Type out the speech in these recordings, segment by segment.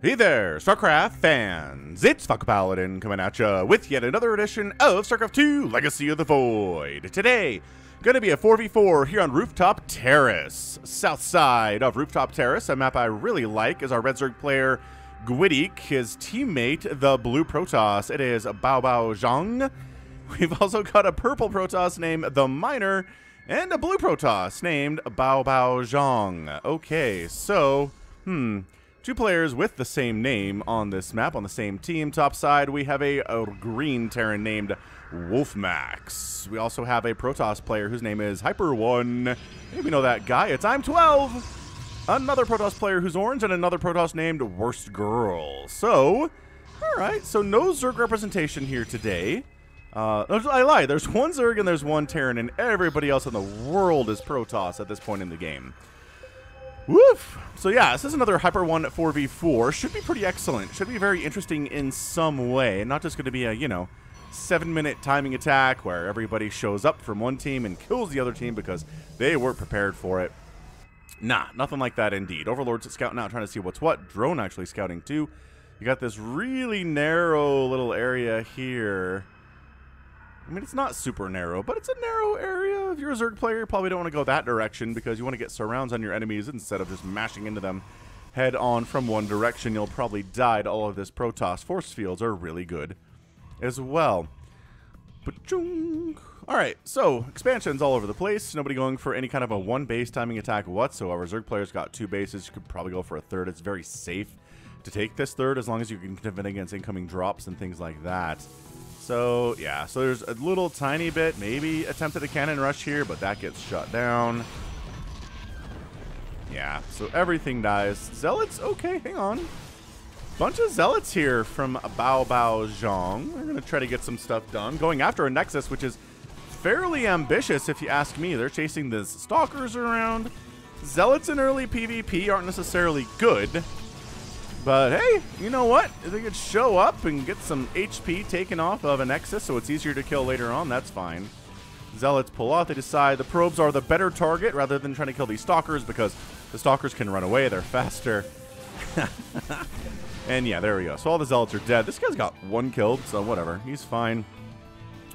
Hey there, StarCraft fans! It's Falcon Paladin coming at ya with yet another edition of StarCraft 2 Legacy of the Void. Today, gonna be a 4v4 here on Rooftop Terrace. South side of Rooftop Terrace, a map I really like, is our Red Zerg player Gwidik, his teammate, the Blue Protoss. It is Bao Bao Zhang. We've also got a purple Protoss named the Miner, and a blue Protoss named Bao Bao Zhang. Okay, so, two players with the same name on this map, on the same team. Top side, we have a green Terran named Wolfmax. We also have a Protoss player whose name is HyperONE. Maybe know that guy. It's I'm 12. Another Protoss player who's orange, and another Protoss named Worst Girl. So, alright, so no Zerg representation here today. I lied. There's one Zerg and there's one Terran, and everybody else in the world is Protoss at this point in the game. Woof! So yeah, this is another HyperONE 4v4. Should be pretty excellent. Should be very interesting in some way. Not just going to be a, 7-minute timing attack where everybody shows up from one team and kills the other team because they weren't prepared for it. Nah, nothing like that indeed. Overlord's scouting out, trying to see what's what. Drone actually scouting too. You got this really narrow little area here. I mean, it's not super narrow, but it's a narrow area. If you're a Zerg player, you probably don't want to go that direction because you want to get surrounds on your enemies instead of just mashing into them head on from one direction. You'll probably die to all of this Protoss. Force fields are really good as well. Alright, so expansions all over the place. Nobody going for any kind of a one-base timing attack whatsoever. Zerg players got 2 bases. You could probably go for a third. It's very safe to take this third as long as you can defend against incoming drops and things like that. So, yeah, so there's a little tiny bit, maybe attempted a cannon rush here, but that gets shut down. Yeah, so everything dies. Zealots, okay, hang on. Bunch of Zealots here from Bao Bao Zhang. We're going to try to get some stuff done. Going after a Nexus, which is fairly ambitious, if you ask me. They're chasing the Stalkers around. Zealots in early PvP aren't necessarily good. But hey, you know what? If they could show up and get some HP taken off of a Nexus so it's easier to kill later on, that's fine. Zealots pull off. They decide the probes are the better target rather than trying to kill these Stalkers because the Stalkers can run away. They're faster. And yeah, there we go. So all the Zealots are dead. This guy's got 1 killed, so whatever. He's fine.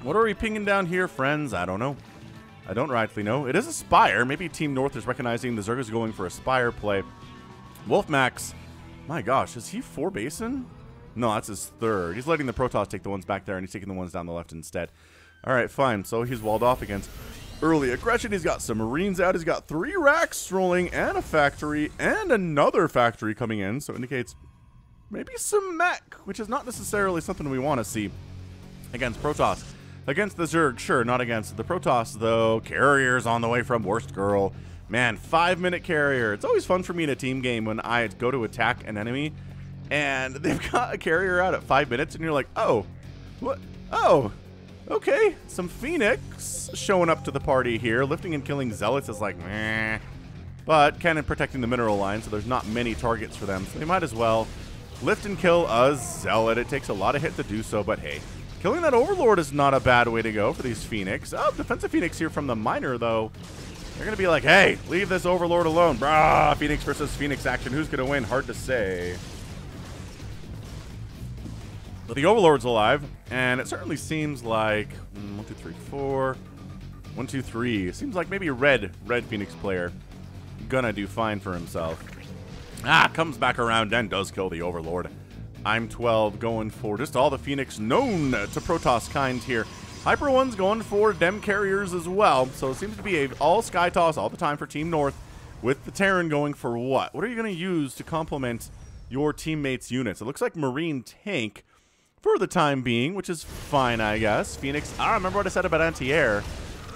What are we pinging down here, friends? I don't know. I don't rightly know. It is a Spire. Maybe Team North is recognizing the Zerg is going for a Spire play. Wolfmax. My gosh, is he 4 basin? No, that's his 3rd. He's letting the Protoss take the ones back there, and he's taking the ones down the left instead. Alright, fine. So he's walled off against early aggression. He's got some Marines out. He's got 3 racks rolling, and a factory, and another factory coming in. So it indicates maybe some mech, which is not necessarily something we want to see against Protoss. Against the Zerg, sure, not against the Protoss, though. Carriers on the way from Worst Girl. Man, 5-minute carrier. It's always fun for me in a team game when I go to attack an enemy and they've got a carrier out at 5 minutes and you're like, oh, what? Oh, okay. Some Phoenix showing up to the party here. Lifting and killing Zealots is like, meh. But cannon protecting the mineral line, so there's not many targets for them. So they might as well lift and kill a Zealot. It takes a lot of hit to do so, but hey. Killing that Overlord is not a bad way to go for these Phoenix. Oh, defensive Phoenix here from the Miner, though. They're going to be like, hey, leave this Overlord alone. Brah, Phoenix versus Phoenix action. Who's going to win? Hard to say. But the Overlord's alive, and it certainly seems like 1, 2, 3, 4. 1, 2, 3. Seems like maybe a red Phoenix player gonna do fine for himself. Comes back around and does kill the Overlord. I'm 12 going for just all the Phoenix known to Protoss kind here. HyperONE's going for dem carriers as well, so it seems to be a all sky toss all the time for Team North, with the Terran going for what? What are you going to use to complement your teammates' units? It looks like Marine Tank for the time being, which is fine, I guess. Phoenix, remember what I said about anti-air.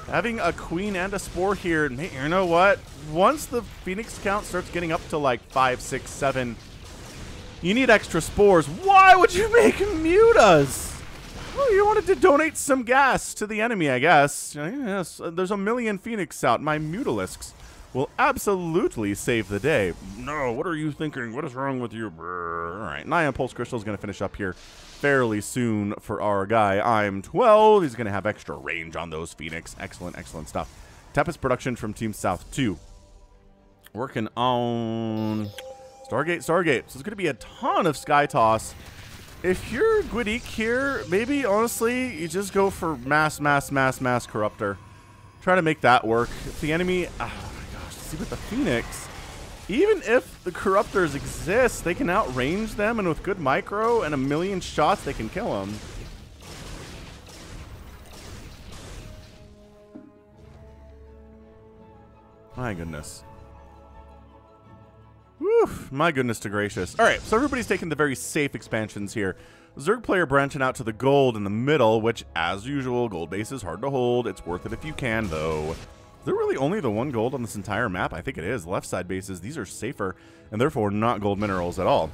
Having a Queen and a Spore here, you know what? Once the Phoenix count starts getting up to like 5, 6, 7, you need extra Spores. Why would you make him mute us? Well, you wanted to donate some gas to the enemy, I guess. Yes, there's a million Phoenix out. My Mutalisks will absolutely save the day. No, what are you thinking? What is wrong with you? All right, Nyan Pulse Crystal is going to finish up here fairly soon for our guy. I'm 12. He's going to have extra range on those Phoenix. Excellent, excellent stuff. Tempest production from Team South 2. Working on Stargate, Stargate. So it's going to be a ton of Sky Toss. If you're Gwydic here, maybe, honestly, you just go for mass Corruptor. Try to make that work. If the enemy... Oh, my gosh. See, with the Phoenix, even if the Corruptors exist, they can outrange them, and with good micro and a million shots, they can kill them. My goodness. Whew, my goodness to gracious. Alright, so everybody's taking the very safe expansions here. Zerg player branching out to the gold in the middle, which, as usual, gold base is hard to hold. It's worth it if you can, though. Is there really only the one gold on this entire map? I think it is. Left side bases, these are safer, and therefore not gold minerals at all.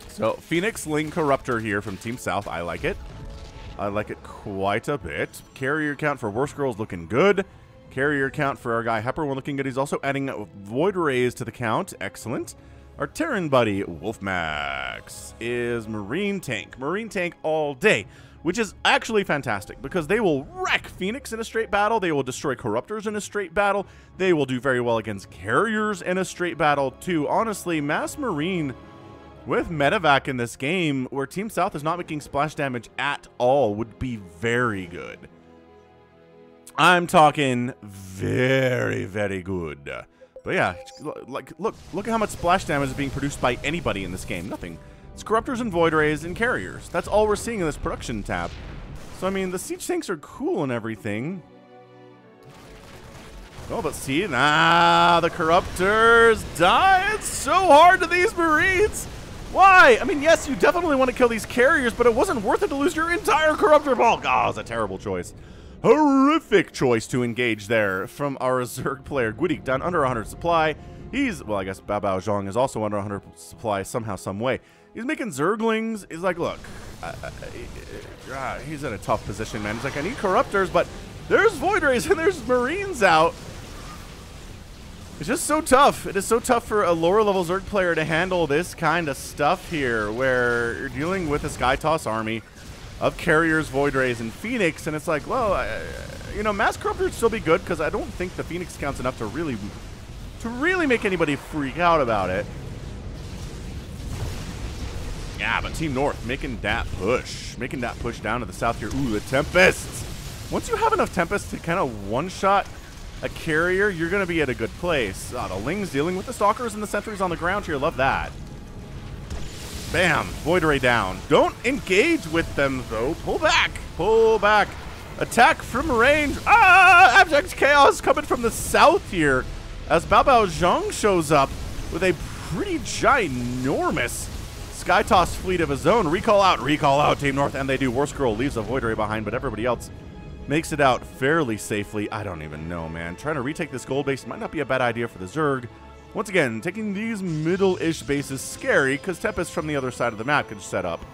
So, Phoenix Ling Corruptor here from Team South. I like it. I like it quite a bit. Carrier count for Worst Girls looking good. Carrier count for our guy HyperONE looking good. He's also adding Void Rays to the count. Excellent. Our Terran buddy, Wolfmax, is Marine Tank. Marine Tank all day, which is actually fantastic because they will wreck Phoenix in a straight battle. They will destroy Corruptors in a straight battle. They will do very well against Carriers in a straight battle, too. Honestly, Mass Marine with Medevac in this game, where Team South is not making splash damage at all, would be very good. I'm talking very, very good. But yeah, like, look at how much splash damage is being produced by anybody in this game. Nothing. It's Corruptors and Void Rays and Carriers. That's all we're seeing in this production tab. So, I mean, the siege tanks are cool and everything. Oh, but see, the Corruptors die. It's so hard to these Marines. Why? I mean, yes, you definitely want to kill these Carriers, but it wasn't worth it to lose your entire Corruptor bulk. Oh, it's a terrible choice. Horrific choice to engage there from our Zerg player. Gwydic down under 100 supply. He's, well, I guess Babao Zhang is also under 100 supply somehow, some way. He's making Zerglings. He's like, look, he's in a tough position, man. He's like, I need Corruptors, but there's Void Rays and there's Marines out. It's just so tough. It is so tough for a lower level Zerg player to handle this kind of stuff here, where you're dealing with a Sky Toss army of Carriers, Void Rays, and Phoenix, and it's like, well, you know, Mass Corruptor would still be good because I don't think the Phoenix counts enough to really make anybody freak out about it. Yeah, but Team North making that push down to the south here. Ooh, the Tempests. Once you have enough Tempests to kind of one-shot a Carrier, you're going to be at a good place. The Ling's dealing with the Stalkers and the Sentries on the ground here. Love that. Bam! Void Ray down. Don't engage with them, though. Pull back! Pull back! Attack from range! Ah! Abject Chaos coming from the south here as Babao Zhang shows up with a pretty ginormous Sky Toss fleet of his own. Recall out, Team North, and they do. Worst Girl leaves a Void Ray behind, but everybody else makes it out fairly safely. I don't even know, man. Trying to retake this gold base might not be a bad idea for the Zerg. Once again, taking these middle-ish bases scary because Tempest from the other side of the map can set up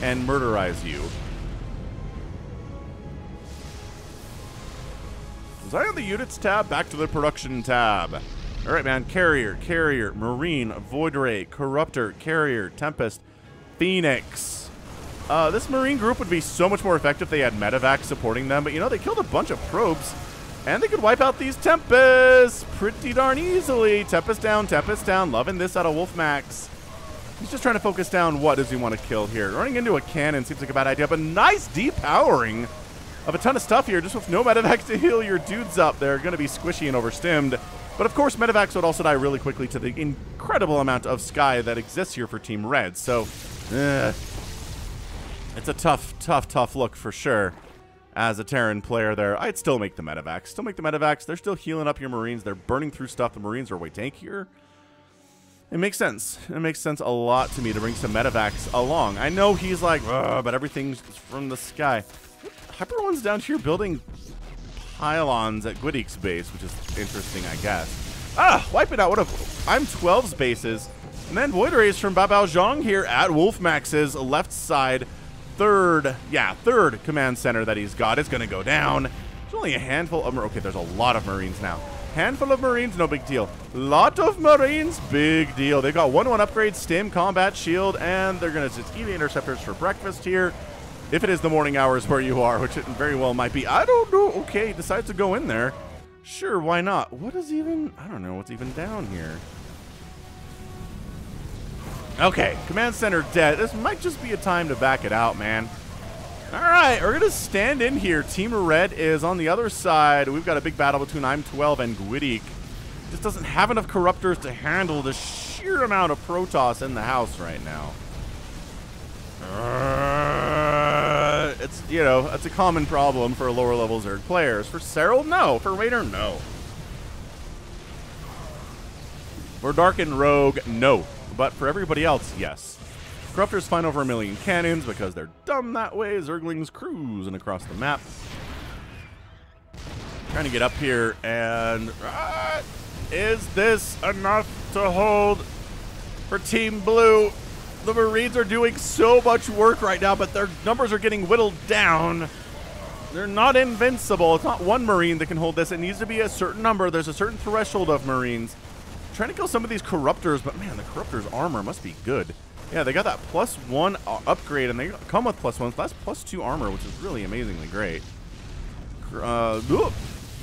and murderize you. Was I on the units tab? Back to the production tab. All right, man. Carrier, Marine, Void Ray, Corruptor, Carrier, Tempest, Phoenix. This Marine group would be so much more effective if they had Medevac supporting them, but you know, they killed a bunch of probes. And they could wipe out these Tempests pretty darn easily. Tempest down, loving this out of Wolfmax. He's just trying to focus down what does he want to kill here. Running into a cannon seems like a bad idea, but nice depowering of a ton of stuff here, just with no Medevacs to heal your dudes up. They're going to be squishy and overstimmed. But of course, Medevacs would also die really quickly to the incredible amount of Sky that exists here for Team Red. So, it's a tough look for sure. As a Terran player there, I'd still make the Medevacs. They're still healing up your Marines. They're burning through stuff. The Marines are way tankier. It makes sense. It makes sense a lot to me to bring some Medevacs along. I know he's like, but everything's from the sky. HyperONE's down here building pylons at Gwydic's base, which is interesting, I guess. Wipe it out. I'm 12's bases. And then Void Rays from Babao Zhang here at Wolfmax's left side. Third command center that he's got is going to go down. There's only a handful of... Okay, there's a lot of Marines now. Handful of Marines, no big deal. Lot of Marines, big deal. They've got 1-1 upgrade, stim, combat, shield, and they're going to just eat the interceptors for breakfast here. If it is the morning hours where you are, which it very well might be. I don't know. Okay, decides to go in there. Sure, why not? What is even... I don't know what's even down here. Okay, command center dead. This might just be a time to back it out, man. All right, we're going to stand in here. Team Red is on the other side. We've got a big battle between I'm12 and Gwydic. Just doesn't have enough corruptors to handle the sheer amount of Protoss in the house right now. It's, you know, it's a common problem for lower level Zerg players. For Serral, no. For Raider, no. For Dark and Rogue, no. But for everybody else, yes. Corruptors find over 1 million cannons because they're dumb that way. Zerglings cruising across the map. Trying to get up here, and is this enough to hold for Team Blue? The Marines are doing so much work right now, but their numbers are getting whittled down. They're not invincible. It's not one Marine that can hold this. It needs to be a certain number. There's a certain threshold of Marines. I'm trying to kill some of these Corruptors, but man, the Corruptors' armor must be good. Yeah, they got that +1 upgrade, and they come with +1, so that's +2 armor, which is really amazingly great.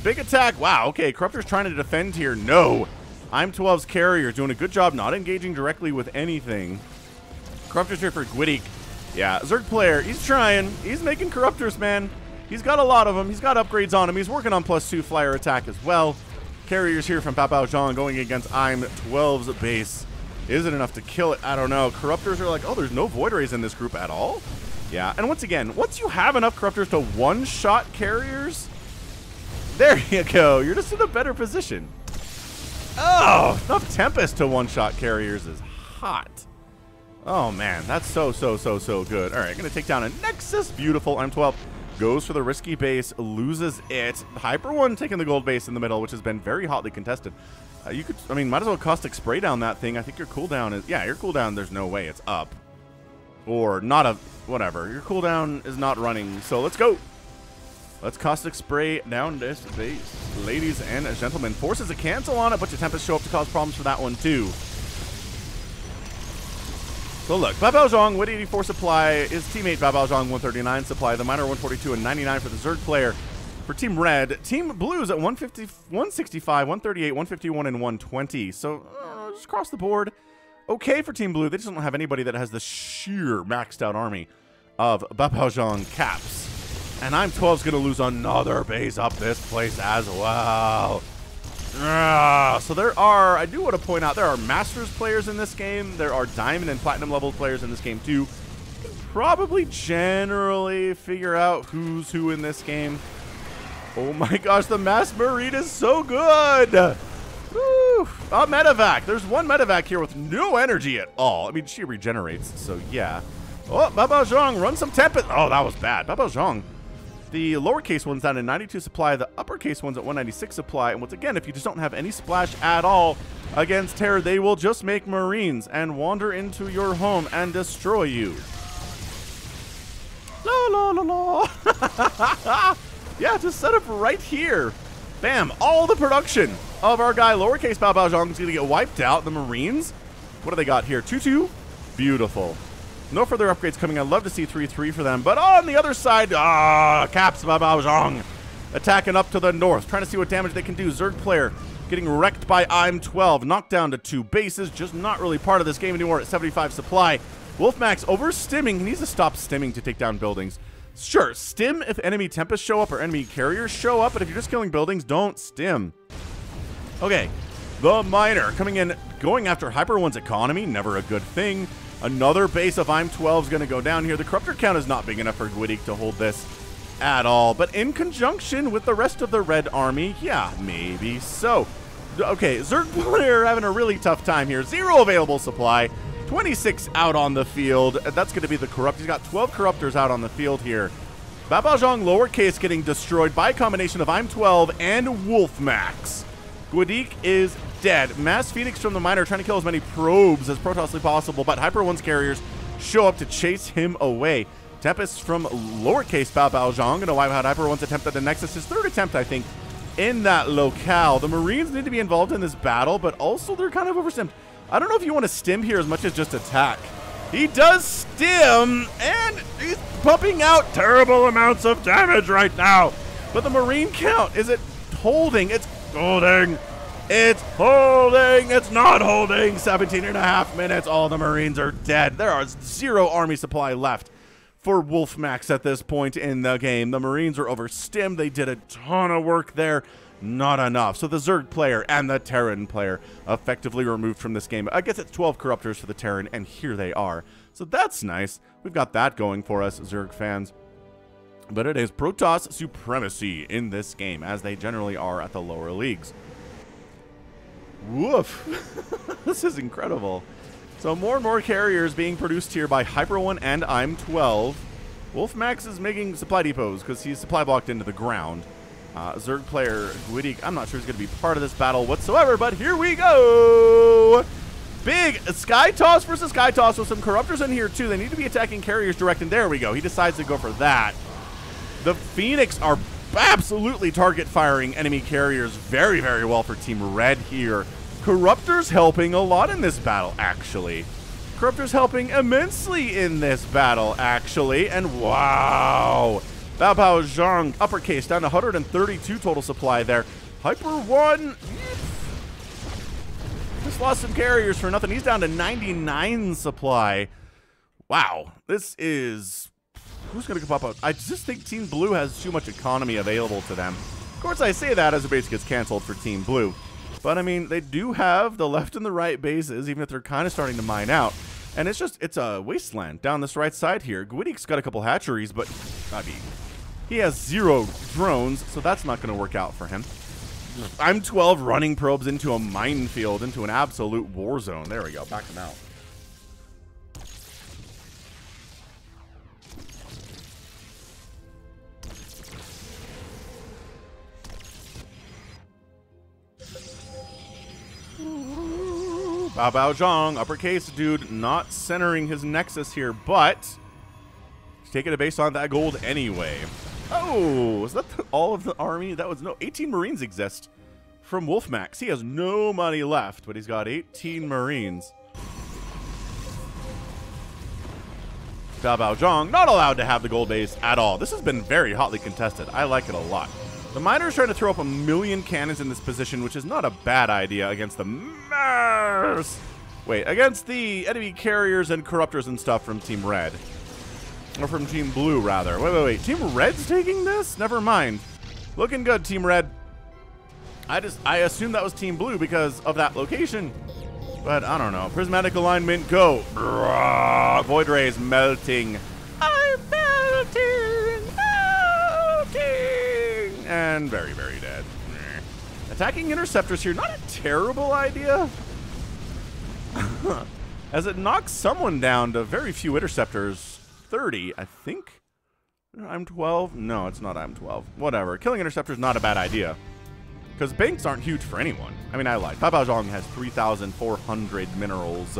Big attack. Wow, okay, Corruptor's trying to defend here. No. I'm12's carrier doing a good job not engaging directly with anything. Corruptors here for Gwydic. Yeah, Zerg player, he's trying. He's making Corruptors, man. He's got a lot of them. He's got upgrades on him. He's working on +2 flyer attack as well. Carriers here from Papao going against I'm12's base. Is it enough to kill it? I don't know. Corruptors are like, oh, there's no Void Rays in this group at all? Yeah, and once again, once you have enough Corruptors to one-shot carriers, there you go. You're just in a better position. Oh, enough Tempest to one-shot carriers is hot. Oh, man, that's so good. All right, going to take down a Nexus. Beautiful. I'm12 goes for the risky base, loses it. HyperONE taking the gold base in the middle, which has been very hotly contested. You could, I mean, might as well caustic spray down that thing. I think your cooldown is, yeah, your cooldown, there's no way it's up. Or not a, whatever. Your cooldown is not running, so let's go. Let's caustic spray down this base. Ladies and gentlemen, forces a cancel on it, but your Tempest show up to cause problems for that one, too. So look, Babao Zhong, 184 supply, his teammate Babao Zhong, 139 supply, the Miner 142 and 99 for the Zerg player. For Team Red, Team Blues at 150, 165, 138, 151, and 120. So just across the board, okay for Team Blue. They just don't have anybody that has the sheer maxed out army of Babao Zhong caps. And I'm12's going to lose another base up this place as well. So there are, I do want to point out, there are Masters players in this game. There are Diamond and Platinum level players in this game too. You can probably generally figure out who's who in this game. Oh my gosh, the Mass Marine is so good. Woo. A medevac. There's one medevac here with no energy at all. I mean, she regenerates, so yeah. Oh, Babao Zhong, run some Tempest. Oh, that was bad. Babao Zhong. The lowercase one's down to 92 supply. The uppercase one's at 196 supply. And once again, if you just don't have any splash at all against Terror, they will just make Marines and wander into your home and destroy you. La la la la. Yeah, just set up right here. Bam, all the production of our guy lowercase Babao Zhong is going to get wiped out. The Marines, what do they got here? 2-2. Beautiful. No further upgrades coming. I'd love to see 3-3 for them. But on the other side, caps Babao Zhong attacking up to the north, trying to see what damage they can do. Zerg player getting wrecked by I'm12, knocked down to 2 bases, just not really part of this game anymore at 75 supply. Wolfmax over stimming. He needs to stop stimming to take down buildings. Sure, stim if enemy Tempest show up or enemy carriers show up, but if you're just killing buildings, don't stim. Okay, the Miner coming in, going after HyperONE's economy, never a good thing. Another base of I'm12 is going to go down here. The Corruptor count is not big enough for Gwydic to hold this at all, but in conjunction with the rest of the Red Army, yeah, maybe so. Okay, Zerg player having a really tough time here. 0 available supply, 26 out on the field. That's going to be the Corrupt. He's got 12 Corruptors out on the field here. Babao Zhong lowercase getting destroyed by a combination of I'm12 and Wolfmax. Gwydic is dead. Mass Phoenix from the Miner trying to kill as many probes as Protossly possible, but HyperONE's carriers show up to chase him away. Tempest from lowercase Babao Zhong going to wipe out HyperONE's attempt at the Nexus, his 3rd attempt, I think, in that locale. The Marines need to be involved in this battle, but also they're kind of overstimmed. I don't know if you want to stim here as much as just attack. He does stim, and he's pumping out terrible amounts of damage right now. But the Marine count, is it holding? It's holding. It's holding. It's not holding. 17.5 minutes. All the Marines are dead. There are 0 army supply left for Wolfmax at this point in the game. The Marines are overstimmed. They did a ton of work there. Not enough. So the Zerg player and the Terran player effectively removed from this game. I guess it's 12 corruptors for the Terran, and here they are. So that's nice. We've got that going for us, Zerg fans. But it is Protoss supremacy in this game, as they generally are at the lower leagues. Woof. This is incredible. So more and more carriers being produced here by HyperONE and I'm12. Wolfmax is making supply depots because he's supply blocked into the ground. Zerg player Gwitty, I'm not sure he's going to be part of this battle whatsoever, but here we go! Big Sky Toss versus Sky Toss with some Corruptors in here too. They need to be attacking carriers direct, and there we go. He decides to go for that. The Phoenix are absolutely target firing enemy carriers very, very well for Team Red here. Corruptors helping a lot in this battle, actually. Corruptors helping immensely in this battle, actually. And wow! Bao Bao Zhang, uppercase, down to 132 total supply there. HyperONE just lost some carriers for nothing. He's down to 99 supply. Wow, this is... Who's going to pop out? I just think Team Blue has too much economy available to them. Of course, I say that as a base gets canceled for Team Blue. But, I mean, they do have the left and the right bases, even if they're kind of starting to mine out. And it's a wasteland down this right side here. Gwitty's got a couple hatcheries, but, I mean, he has 0 drones, so that's not going to work out for him. I'm 12 running probes into a minefield, into an absolute war zone. There we go, back him out. Bao Bao Zhang, uppercase dude, not centering his nexus here, but he's taking a base on that gold anyway. Oh, is that all of the army? That was no, 18 Marines exist from Wolfmax. He has no money left, but he's got 18 Marines. Bao Bao Zhang, not allowed to have the gold base at all. This has been very hotly contested. I like it a lot. The Miner's trying to throw up 1,000,000 cannons in this position, which is not a bad idea against the against the enemy carriers and corruptors and stuff from Team Red. Or from Team Blue, rather. Wait. Team Red's taking this? Never mind. Looking good, Team Red. I assumed that was Team Blue because of that location. But I don't know. Prismatic alignment, go. Void Rays melting. I'm melting. And very, very dead. Attacking interceptors here, not a terrible idea. As it knocks someone down to very few interceptors. 30, I think. I'm 12. No, it's not I'm 12. Whatever. Killing interceptors not a bad idea. Because banks aren't huge for anyone. I mean, I lied. Bao Bao Zhang has 3,400 minerals.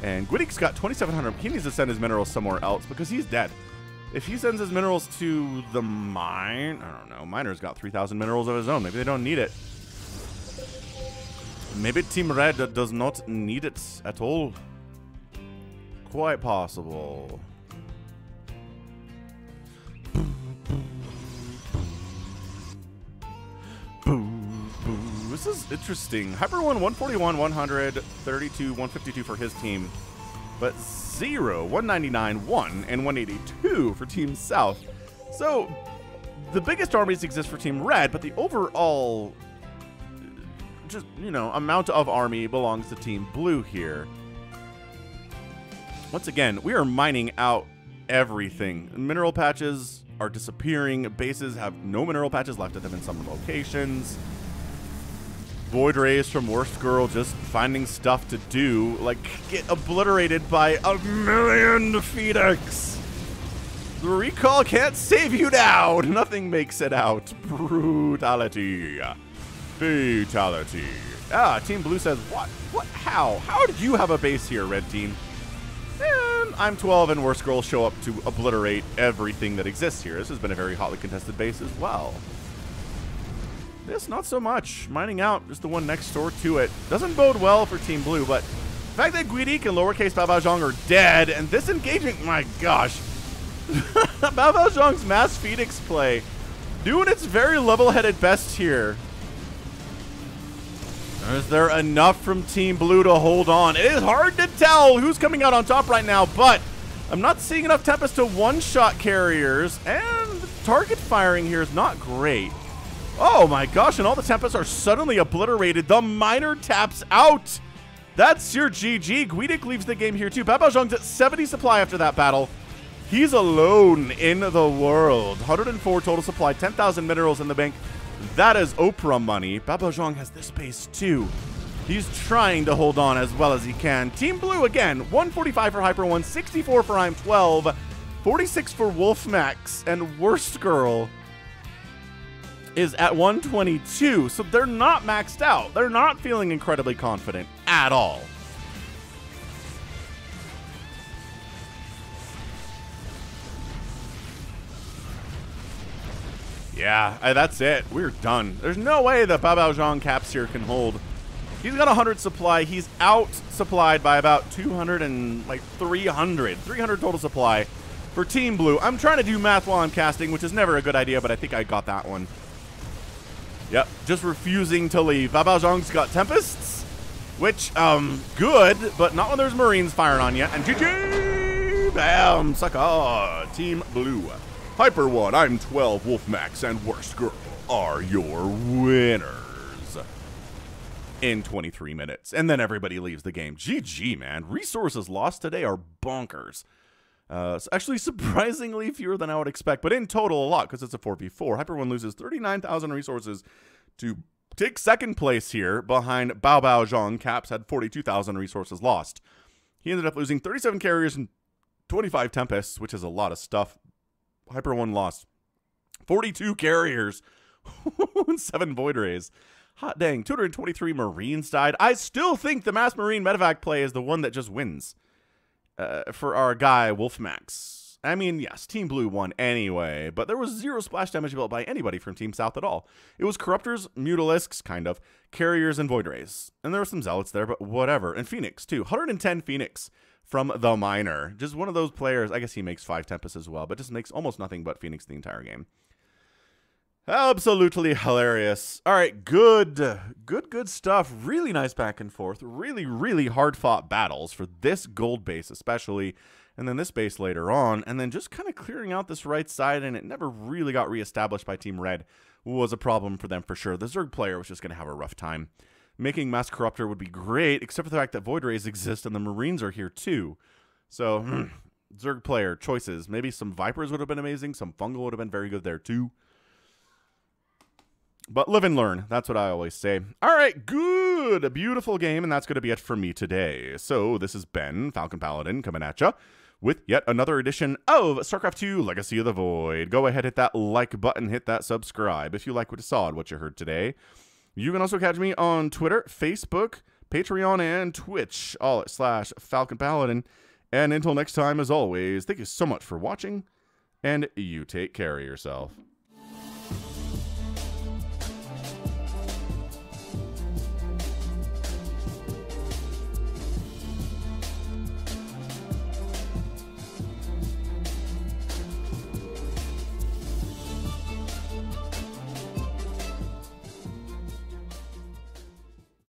And Gwitty's got 2,700. He needs to send his minerals somewhere else because he's dead. If he sends his minerals to the mine, I don't know. Miner's got 3,000 minerals of his own. Maybe they don't need it. Maybe Team Red does not need it at all. Quite possible. This is interesting. HyperONE 141, 100, 32, 152 for his team. But 0, 199, 1, and 182 for Team South. So, the biggest armies exist for Team Red, but the overall, just, you know, amount of army belongs to Team Blue here. Once again, we are mining out everything. Mineral patches are disappearing. Bases have no mineral patches left at them in some locations. Void Rays from Worst Girl just finding stuff to do, like get obliterated by 1,000,000 Phoenix. The recall can't save you now. Nothing makes it out. Brutality. Fatality. Ah, Team Blue says, what? What? How? How did you have a base here, Red Team? And I'm 12 and Worst Girl show up to obliterate everything that exists here. This has been a very hotly contested base as well. This, not so much. Mining out, just the one next door to it. Doesn't bode well for Team Blue, but the fact that Gwitty and lowercase Bao Bao Zhang are dead, and this engagement, my gosh. Bao Bao Zhang's Mass Phoenix play, doing its very level-headed best here. Is there enough from Team Blue to hold on? It is hard to tell who's coming out on top right now, but I'm not seeing enough Tempest to one-shot carriers, and the target firing here is not great. Oh my gosh, and all the Tempests are suddenly obliterated. The Miner taps out. That's your GG. Guidic leaves the game here too. Bao Bao Zhang's at 70 supply after that battle. He's alone in the world. 104 total supply, 10,000 minerals in the bank. That is Oprah money. Bao Bao Zhang has this base too. He's trying to hold on as well as he can. Team Blue again, 145 for HyperONE, 64 for I'm 12, 46 for Wolfmax, and Worst Girl is at 122. So they're not maxed out. They're not feeling incredibly confident at all. Yeah, that's it. We're done. There's no way the Bao Bao Zhang caps here can hold. He's got 100 supply. He's out supplied by about 200 and like 300 total supply for Team Blue. I'm trying to do math while I'm casting, which is never a good idea, but I think I got that one. Yep, just refusing to leave. Bao Bao Zhang's got Tempests, which, good, but not when there's Marines firing on you. And GG! Bam! Sucker! Team Blue. HyperONE, I'm 12, Wolfmax, and Worst Girl are your winners in 23 minutes. And then everybody leaves the game. GG, man. Resources lost today are bonkers. Actually, surprisingly fewer than I would expect, but in total a lot because it's a 4v4. HyperONE loses 39,000 resources to take second place here behind Bao Bao Zhang. Caps had 42,000 resources lost. He ended up losing 37 carriers and 25 Tempests, which is a lot of stuff. HyperONE lost 42 carriers and 7 Void Rays. Hot dang, 223 Marines died. I still think the Mass Marine Medevac play is the one that just wins for our guy, Wolfmax. I mean, yes, Team Blue won anyway, but there was 0 splash damage built by anybody from Team South at all. It was Corruptors, Mutalisks, kind of, Carriers, and Void Rays. And there were some Zealots there, but whatever. And Phoenix, too. 110 Phoenix from the Miner. Just one of those players. I guess he makes 5 Tempests as well, but just makes almost nothing but Phoenix the entire game. Absolutely hilarious. All right, good stuff. Really nice back and forth. Really hard-fought battles for this gold base especially, and then this base later on, and then just kind of clearing out this right side, and it never really got reestablished by Team Red was a problem for them for sure. The Zerg player was just going to have a rough time. Making Mass Corruptor would be great, except for the fact that Void Rays exist and the Marines are here too. So, Zerg player choices. Maybe some Vipers would have been amazing. Some Fungal would have been very good there too. But live and learn. That's what I always say. All right, good. A beautiful game, and that's going to be it for me today. So, this is Ben, Falcon Paladin, coming at ya with yet another edition of StarCraft 2 Legacy of the Void. Go ahead, hit that like button, hit that subscribe if you like what you saw and what you heard today. You can also catch me on Twitter, Facebook, Patreon, and Twitch, all at /Falcon Paladin. And until next time, as always, thank you so much for watching, and you take care of yourself.